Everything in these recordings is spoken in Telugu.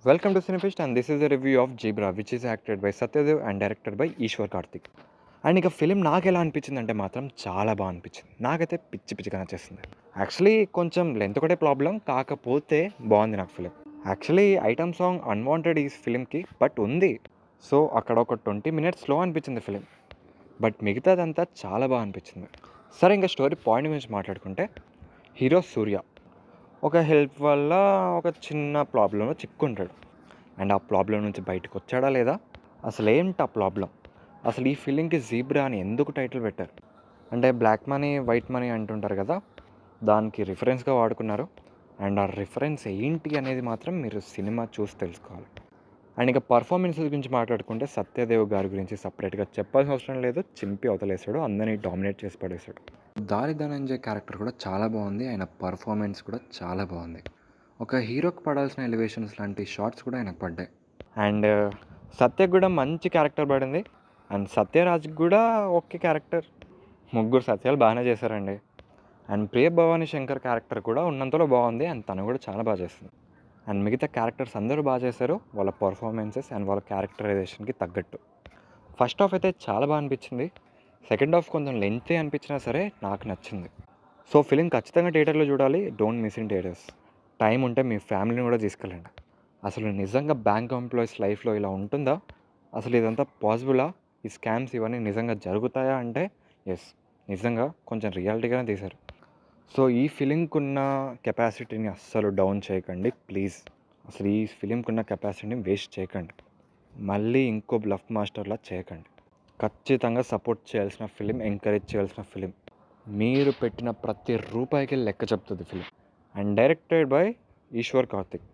Welcome to Cinefest, and this is a review of Jibra, which is acted by Satyadev and directed by Ishwar Karthik. And ఇక ఫిలిం నాకెలా అనిపించిందంటే మాత్రం చాలా బాగా అనిపించింది. నాకైతే పిచ్చి పిచ్చిగా నచ్చేసింది. యాక్చువల్లీ కొంచెం లెంత్ ఒకటే ప్రాబ్లం, కాకపోతే బాగుంది నాకు film. Actually item song unwanted ఈ ఫిలింకి బట్ ఉంది. సో అక్కడ ఒక 20 minutes స్లో అనిపించింది ఫిలిం, బట్ మిగతాదంతా చాలా బాగా అనిపించింది. సరే, ఇంకా స్టోరీ పాయింట్ గురించి మాట్లాడుకుంటే, హీరో సూర్య ఒక హెల్ప్ వల్ల ఒక చిన్న ప్రాబ్లంలో చిక్కుంటాడు. అండ్ ఆ ప్రాబ్లం నుంచి బయటకు వచ్చాడా లేదా, అసలు ఏంటి ఆ ప్రాబ్లం, అసలు ఈ ఫిలింకి జీబ్రా అని ఎందుకు టైటిల్ పెట్టారు అంటే బ్లాక్ మనీ వైట్ మనీ అంటుంటారు కదా, దానికి రిఫరెన్స్గా వాడుకున్నారు. అండ్ ఆ రిఫరెన్స్ ఏంటి అనేది మాత్రం మీరు సినిమా చూసి తెలుసుకోవాలి. అండ్ ఇక పర్ఫార్మెన్సెస్ గురించి మాట్లాడుకుంటే సత్యదేవ్ గారి గురించి సపరేట్గా చెప్పాల్సిన అవసరం లేదు. చింపి అవతలేసాడు, అందరినీ డామినేట్ చేసి పడేశాడు. దారి ధనంజయ్ క్యారెక్టర్ కూడా చాలా బాగుంది, ఆయన పర్ఫార్మెన్స్ కూడా చాలా బాగుంది. ఒక హీరోకి పడాల్సిన ఎలివేషన్స్ లాంటి షార్ట్స్ కూడా ఆయనకు పడ్డాయి. అండ్ సత్యకు కూడా మంచి క్యారెక్టర్ పడింది. అండ్ సత్యరాజ్కి కూడా ఓకే క్యారెక్టర్. ముగ్గురు సత్యాలు బాగానే చేశారండి. And Priya Bhavani Shankar character కూడా ఉన్నంతలో బాగుంది, అండ్ తను కూడా చాలా బాగా చేస్తుంది. అండ్ మిగతా క్యారెక్టర్స్ అందరూ బాగా చేశారు, వాళ్ళ పర్ఫార్మెన్సెస్ అండ్ వాళ్ళ క్యారెక్టరైజేషన్కి తగ్గట్టు. ఫస్ట్ హాఫ్ అయితే చాలా బాగా అనిపించింది. సెకండ్ హాఫ్ కొంచెం లెంతీ అనిపించినా సరే నాకు నచ్చింది. సో ఫిలిం ఖచ్చితంగా థియేటర్లో చూడాలి, don't miss in theatres. Time ఉంటే మీ ఫ్యామిలీని కూడా తీసుకెళ్ళండి. అసలు నిజంగా బ్యాంక్ ఎంప్లాయీస్ లైఫ్లో ఇలా ఉంటుందా, అసలు ఇదంతా పాసిబులా, ఈ స్కామ్స్ ఇవన్నీ నిజంగా జరుగుతాయా అంటే ఎస్, నిజంగా కొంచెం రియాలిటీగానే తీశారు. సో ఈ ఫిలింకి ఉన్న కెపాసిటీని అస్సలు డౌన్ చేయకండి ప్లీజ్. అసలు ఈ ఫిలింకి ఉన్న కెపాసిటీని వేస్ట్ చేయకండి, మళ్ళీ ఇంకో బ్లఫ్ మాస్టర్లా చేయకండి. ఖచ్చితంగా సపోర్ట్ చేయాల్సిన ఫిలిం, ఎంకరేజ్ చేయాల్సిన ఫిలిం. మీరు పెట్టిన ప్రతి రూపాయికి లెక్క చెప్తుంది film. And directed by Eeshwar Karthik.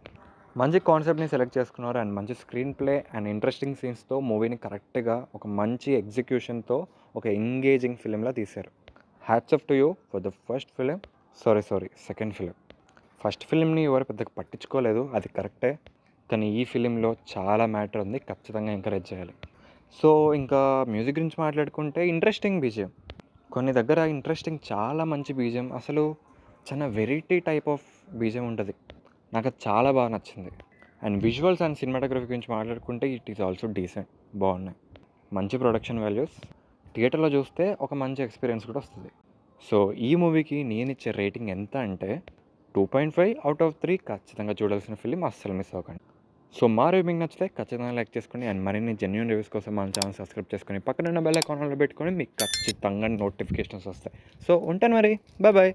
మంచి కాన్సెప్ట్ని సెలెక్ట్ చేసుకున్నారు, అండ్ మంచి స్క్రీన్ ప్లే అండ్ ఇంట్రెస్టింగ్ సీన్స్తో మూవీని కరెక్ట్గా ఒక మంచి ఎగ్జిక్యూషన్తో ఒక ఎంగేజింగ్ ఫిలింలా తీశారు. Hats off to you for the first film. Second film. First ఫిలింని ఎవరు పెద్దగా పట్టించుకోలేదు, అది కరెక్టే. కానీ ఈ ఫిలింలో చాలా మ్యాటర్ ఉంది, ఖచ్చితంగా ఎంకరేజ్ చేయాలి. సో ఇంకా మ్యూజిక్ గురించి మాట్లాడుకుంటే ఇంట్రెస్టింగ్ బీజిఎం, కొన్ని దగ్గర ఇంట్రెస్టింగ్ చాలా మంచి బీజిఎం, అసలు చాలా వెరైటీ టైప్ ఆఫ్ బీజిఎం ఉంటుంది. నాకు అది చాలా బాగా నచ్చింది. అండ్ విజువల్స్ అండ్ సినిమాటోగ్రఫీ గురించి మాట్లాడుకుంటే ఇట్ ఈస్ ఆల్సో డీసెంట్, బాగున్నాయి. మంచి ప్రొడక్షన్ వాల్యూస్, థియేటర్లో చూస్తే ఒక మంచి ఎక్స్పీరియన్స్ కూడా వస్తుంది. సో ఈ మూవీకి నేను ఇచ్చే రేటింగ్ ఎంత అంటే 2.5/3. ఖచ్చితంగా చూడాల్సిన ఫిలిం, అస్సలు మిస్ అవ్వకండి. సో మా రివ్యూ మీకు నచ్చితే ఖచ్చితంగా లైక్ చేసుకోండి. అండ్ మరిన్ని జెన్యూన్ రివ్యూస్ కోసం మన ఛానల్ సబ్స్క్రైబ్ చేసుకొని పక్కన ఉన్న బెల్ ఐకాన్లో పెట్టుకొని మీకు ఖచ్చితంగా నోటిఫికేషన్స్ వస్తాయి. సో ఉంటాను మరి, బాయ్ బాయ్.